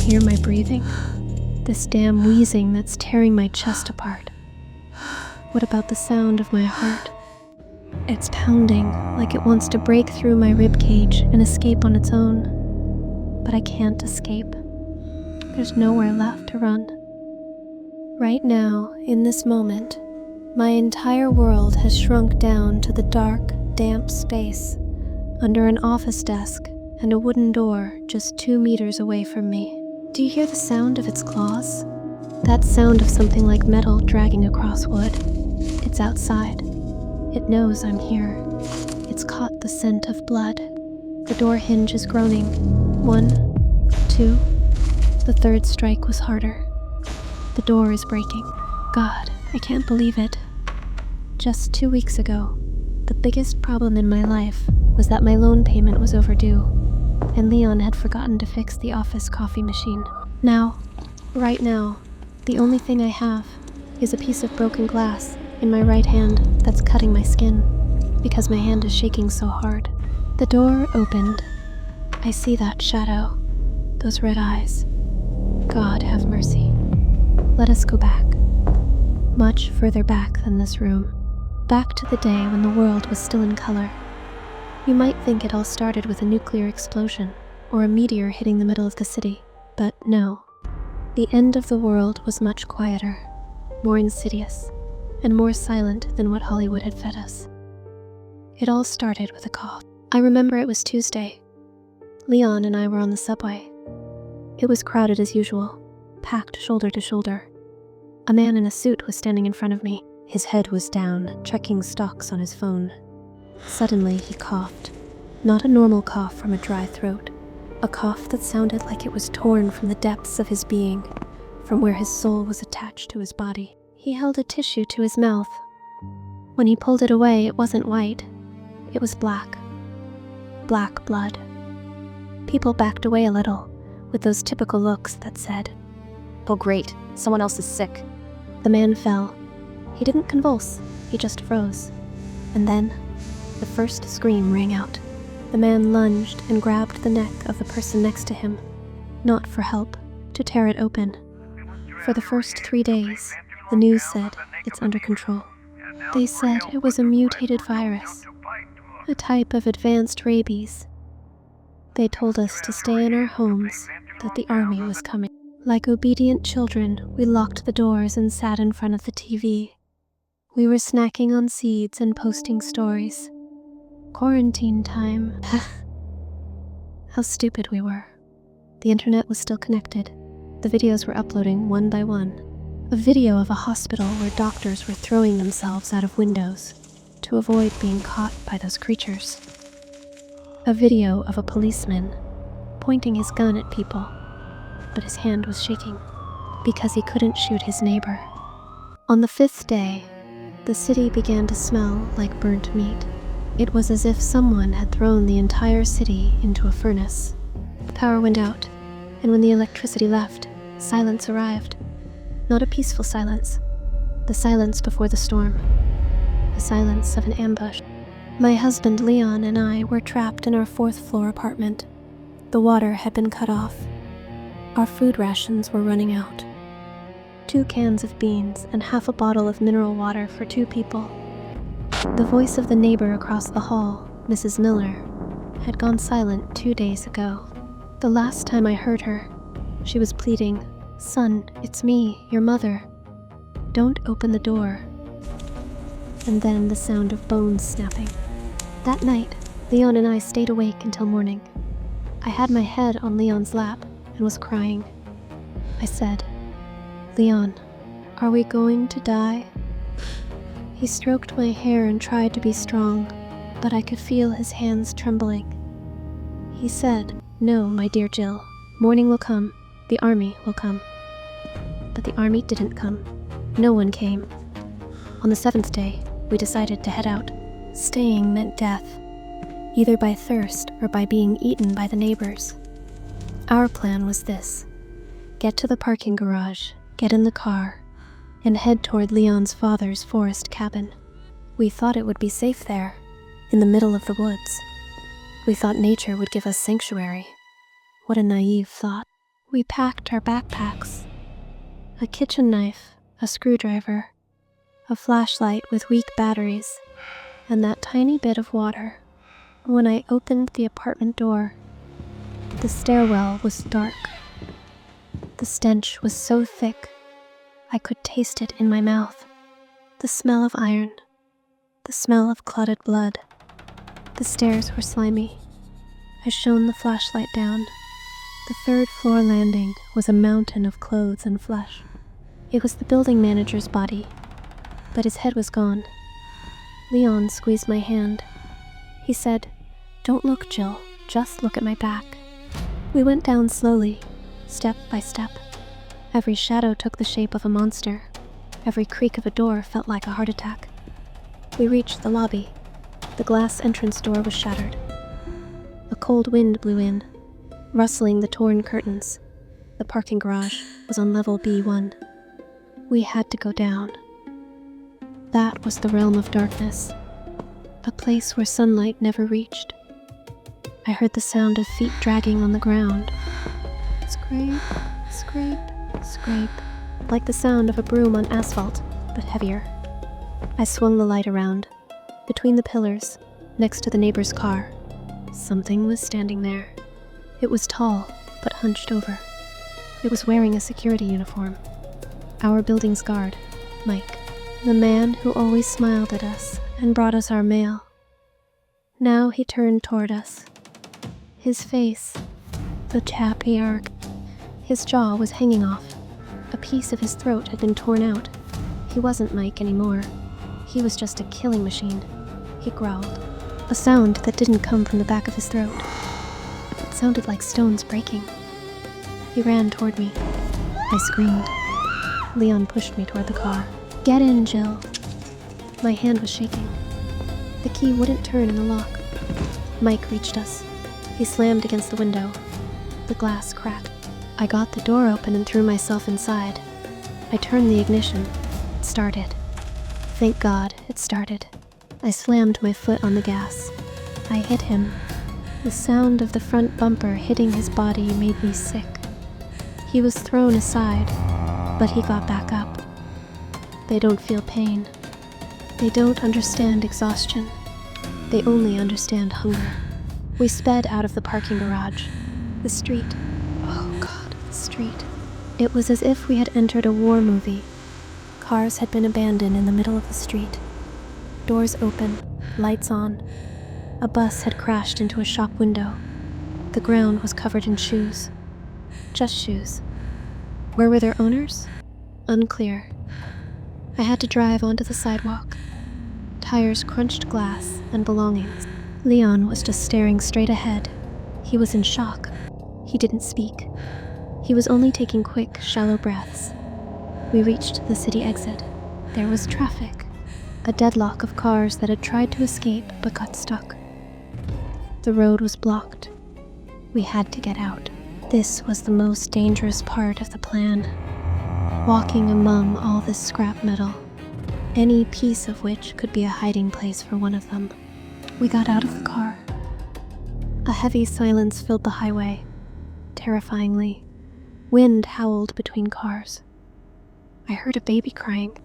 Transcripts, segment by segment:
hear my breathing? This damn wheezing that's tearing my chest apart. What about the sound of my heart? It's pounding like it wants to break through my rib cage and escape on its own. But I can't escape. There's nowhere left to run. Right now, in this moment, my entire world has shrunk down to the dark, damp space under an office desk and a wooden door just 2 meters away from me. Do you hear the sound of its claws? That sound of something like metal dragging across wood. It's outside. It knows I'm here. It's caught the scent of blood. The door hinge is groaning. 1, 2. The third strike was harder. The door is breaking. God, I can't believe it. Just 2 weeks ago, the biggest problem in my life was that my loan payment was overdue, and Leon had forgotten to fix the office coffee machine. Now, right now, the only thing I have is a piece of broken glass in my right hand that's cutting my skin because my hand is shaking so hard. The door opened. I see that shadow, those red eyes. God have mercy. Let us go back. Much further back than this room. Back to the day when the world was still in color. You might think it all started with a nuclear explosion or a meteor hitting the middle of the city, but no. The end of the world was much quieter, more insidious, and more silent than what Hollywood had fed us. It all started with a cough. I remember it was Tuesday. Leon and I were on the subway. It was crowded as usual, packed shoulder to shoulder. A man in a suit was standing in front of me. His head was down, checking stocks on his phone. Suddenly, he coughed. Not a normal cough from a dry throat. A cough that sounded like it was torn from the depths of his being, from where his soul was attached to his body. He held a tissue to his mouth. When he pulled it away, it wasn't white. It was black. Black blood. People backed away a little, with those typical looks that said, "Oh great, someone else is sick." The man fell. He didn't convulse, he just froze. And then, the first scream rang out. The man lunged and grabbed the neck of the person next to him, not for help, to tear it open. For the first 3 days, the news said it's under control. They said it was a mutated virus, a type of advanced rabies. They told us to stay in our homes, that the army was coming. Like obedient children, we locked the doors and sat in front of the TV. We were snacking on seeds and posting stories. Quarantine time. How stupid we were. The internet was still connected. The videos were uploading one by one. A video of a hospital where doctors were throwing themselves out of windows to avoid being caught by those creatures. A video of a policeman pointing his gun at people, but his hand was shaking because he couldn't shoot his neighbor. On the 5th day, the city began to smell like burnt meat. It was as if someone had thrown the entire city into a furnace. The power went out, and when the electricity left, silence arrived. Not a peaceful silence. The silence before the storm. The silence of an ambush. My husband Leon and I were trapped in our 4th-floor apartment. The water had been cut off. Our food rations were running out. 2 cans of beans and half a bottle of mineral water for 2 people. The voice of the neighbor across the hall, Mrs. Miller, had gone silent 2 days ago. The last time I heard her, she was pleading, "Son, it's me, your mother. Don't open the door." And then the sound of bones snapping. That night, Leon and I stayed awake until morning. I had my head on Leon's lap and was crying. I said, "Leon, are we going to die?" He stroked my hair and tried to be strong, but I could feel his hands trembling. He said, "No, my dear Jill, morning will come, the army will come." But the army didn't come. No one came. On the 7th day, we decided to head out. Staying meant death, either by thirst or by being eaten by the neighbors. Our plan was this: get to the parking garage, get in the car, and head toward Leon's father's forest cabin. We thought it would be safe there, in the middle of the woods. We thought nature would give us sanctuary. What a naive thought. We packed our backpacks. A kitchen knife, a screwdriver, a flashlight with weak batteries, and that tiny bit of water. When I opened the apartment door, the stairwell was dark. The stench was so thick, I could taste it in my mouth. The smell of iron, the smell of clotted blood. The stairs were slimy. I shone the flashlight down. The third-floor landing was a mountain of clothes and flesh. It was the building manager's body, but his head was gone. Leon squeezed my hand. He said, "Don't look, Jill, just look at my back." We went down slowly, step by step. Every shadow took the shape of a monster. Every creak of a door felt like a heart attack. We reached the lobby. The glass entrance door was shattered. A cold wind blew in, rustling the torn curtains. The parking garage was on level B1. We had to go down. That was the realm of darkness, a place where sunlight never reached. I heard the sound of feet dragging on the ground. Scrape, scrape, scrape, like the sound of a broom on asphalt, but heavier. I swung the light around. Between the pillars, next to the neighbor's car, something was standing there. It was tall, but hunched over. It was wearing a security uniform. Our building's guard, Mike, the man who always smiled at us and brought us our mail. Now he turned toward us. His face, the chappy arc, his jaw was hanging off. A piece of his throat had been torn out. He wasn't Mike anymore. He was just a killing machine. He growled, a sound that didn't come from the back of his throat. It sounded like stones breaking. He ran toward me. I screamed. Leon pushed me toward the car. "Get in, Jill." My hand was shaking. The key wouldn't turn in the lock. Mike reached us. He slammed against the window. The glass cracked. I got the door open and threw myself inside. I turned the ignition. It started. Thank God, it started. I slammed my foot on the gas. I hit him. The sound of the front bumper hitting his body made me sick. He was thrown aside, but he got back up. They don't feel pain. They don't understand exhaustion. They only understand hunger. We sped out of the parking garage. The street. Oh God, the street. It was as if we had entered a war movie. Cars had been abandoned in the middle of the street. Doors open, lights on. A bus had crashed into a shop window. The ground was covered in shoes. Just shoes. Where were their owners? Unclear. I had to drive onto the sidewalk. Tires crunched glass and belongings. Leon was just staring straight ahead. He was in shock. He didn't speak. He was only taking quick, shallow breaths. We reached the city exit. There was traffic. A deadlock of cars that had tried to escape but got stuck. The road was blocked. We had to get out. This was the most dangerous part of the plan. Walking among all this scrap metal, any piece of which could be a hiding place for one of them. We got out of the car. A heavy silence filled the highway, terrifyingly. Wind howled between cars. I heard a baby crying.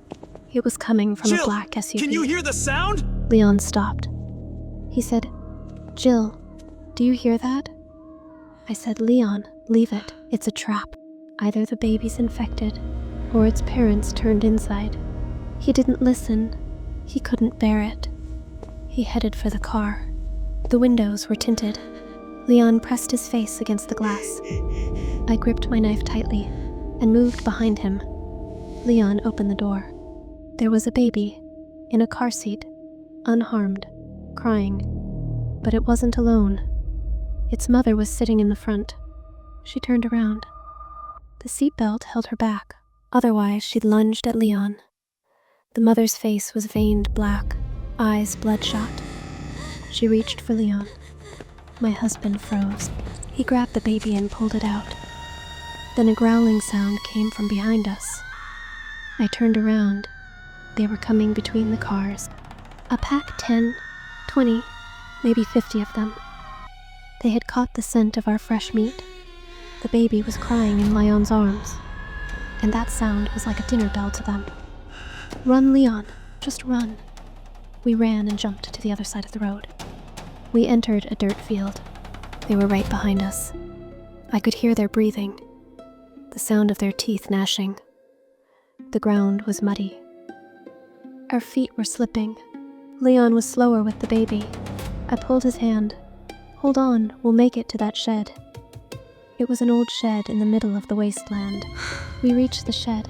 It was coming from Jill, a black SUV. Can you hear the sound? Leon stopped. He said, "Jill, do you hear that?" I said, "Leon, leave it. It's a trap. Either the baby's infected, or its parents turned inside." He didn't listen. He couldn't bear it. He headed for the car. The windows were tinted. Leon pressed his face against the glass. I gripped my knife tightly and moved behind him. Leon opened the door. There was a baby, in a car seat, unharmed, crying. But it wasn't alone. Its mother was sitting in the front. She turned around. The seatbelt held her back. Otherwise, she'd lunged at Leon. The mother's face was veined black, eyes bloodshot. She reached for Leon. My husband froze. He grabbed the baby and pulled it out. Then a growling sound came from behind us. I turned around. They were coming between the cars. A pack 10, 20, maybe 50 of them. They had caught the scent of our fresh meat. The baby was crying in Leon's arms, and that sound was like a dinner bell to them. Run, Leon, just run. We ran and jumped to the other side of the road. We entered a dirt field. They were right behind us. I could hear their breathing, the sound of their teeth gnashing. The ground was muddy. Our feet were slipping. Leon was slower with the baby. I pulled his hand. Hold on, we'll make it to that shed. It was an old shed in the middle of the wasteland. We reached the shed.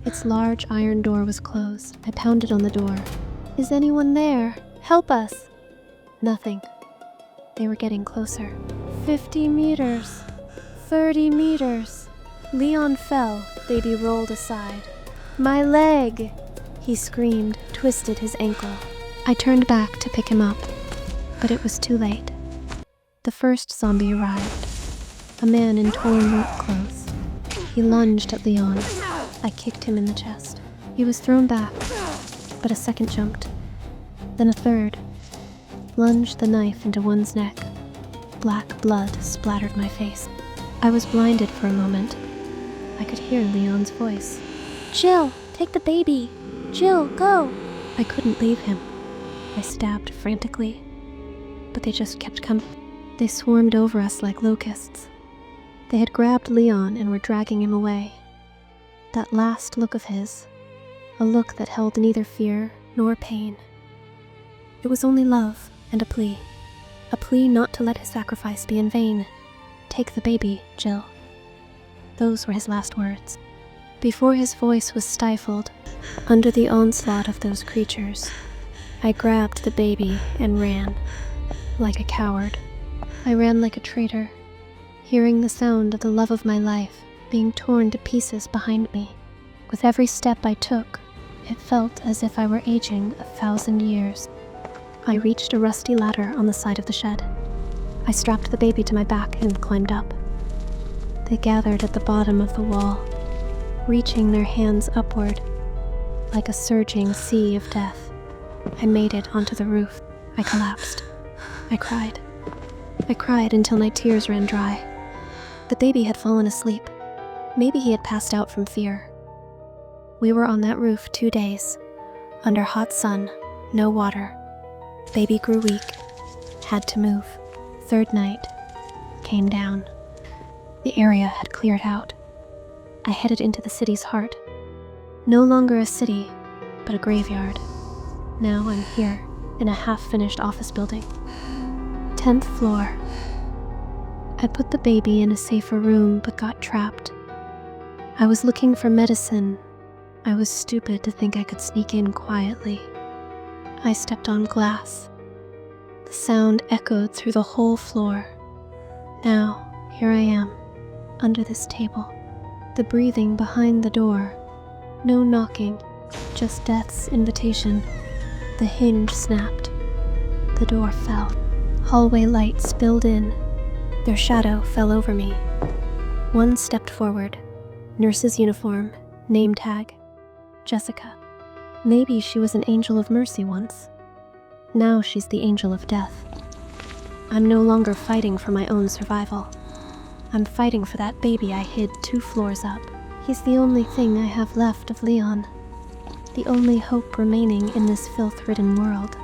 Its large iron door was closed. I pounded on the door. Is anyone there? Help us! Nothing. They were getting closer. 50 meters. 30 meters. Leon fell. Baby rolled aside. My leg! He screamed, twisted his ankle. I turned back to pick him up, but it was too late. The first zombie arrived. A man in torn work clothes. He lunged at Leon. I kicked him in the chest. He was thrown back, but a second jumped. Then a third. Plunged the knife into one's neck. Black blood splattered my face. I was blinded for a moment. I could hear Leon's voice. Jill, take the baby. Jill, go. I couldn't leave him. I stabbed frantically, but they just kept coming. They swarmed over us like locusts. They had grabbed Leon and were dragging him away. That last look of his, a look that held neither fear nor pain. It was only love and a plea not to let his sacrifice be in vain. Take the baby, Jill. Those were his last words. Before his voice was stifled, under the onslaught of those creatures, I grabbed the baby and ran, like a coward. I ran like a traitor, hearing the sound of the love of my life being torn to pieces behind me. With every step I took, it felt as if I were aging 1,000 years. I reached a rusty ladder on the side of the shed. I strapped the baby to my back and climbed up. They gathered at the bottom of the wall, reaching their hands upward, like a surging sea of death. I made it onto the roof. I collapsed. I cried. I cried until my tears ran dry. The baby had fallen asleep. Maybe he had passed out from fear. We were on that roof 2 days, under hot sun, no water. Baby grew weak, had to move. Third night, came down. The area had cleared out. I headed into the city's heart. No longer a city, but a graveyard. Now I'm here, in a half-finished office building. 10th floor. I put the baby in a safer room, but got trapped. I was looking for medicine. I was stupid to think I could sneak in quietly. I stepped on glass. The sound echoed through the whole floor. Now, here I am, under this table. The breathing behind the door. No knocking, just death's invitation. The hinge snapped. The door fell. Hallway light spilled in. Their shadow fell over me. One stepped forward. Nurse's uniform, name tag, Jessica. Maybe she was an angel of mercy once. Now she's the angel of death. I'm no longer fighting for my own survival. I'm fighting for that baby I hid 2 floors up. He's the only thing I have left of Leon. The only hope remaining in this filth-ridden world.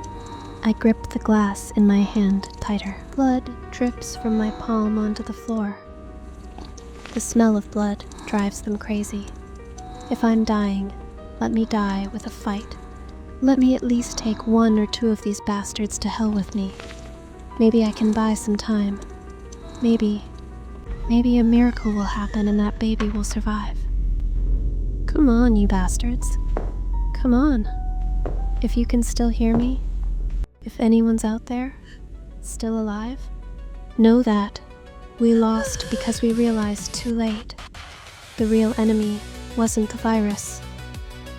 I grip the glass in my hand tighter. Blood drips from my palm onto the floor. The smell of blood drives them crazy. If I'm dying, let me die with a fight. Let me at least take 1 or 2 of these bastards to hell with me. Maybe I can buy some time. Maybe a miracle will happen and that baby will survive. Come on, you bastards. Come on. If you can still hear me, if anyone's out there, still alive, know that we lost because we realized too late. The real enemy wasn't the virus.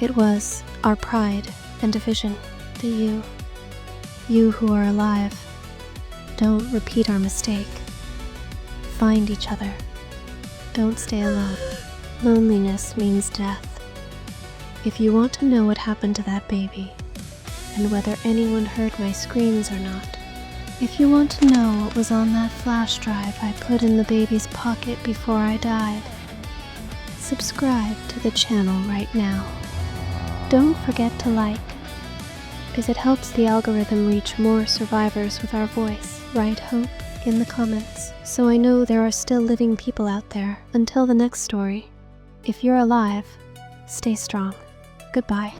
It was our pride and division. The you who are alive. Don't repeat our mistake. Find each other. Don't stay alone. Loneliness means death. If you want to know what happened to that baby, and whether anyone heard my screams or not, If you want to know what was on that flash drive I put in the baby's pocket before I died, subscribe to the channel right now. Don't forget to like, as it helps the algorithm reach more survivors with our voice. Write hope in the comments so I know there are still living people out there. Until the next story, if you're alive, stay strong. Goodbye.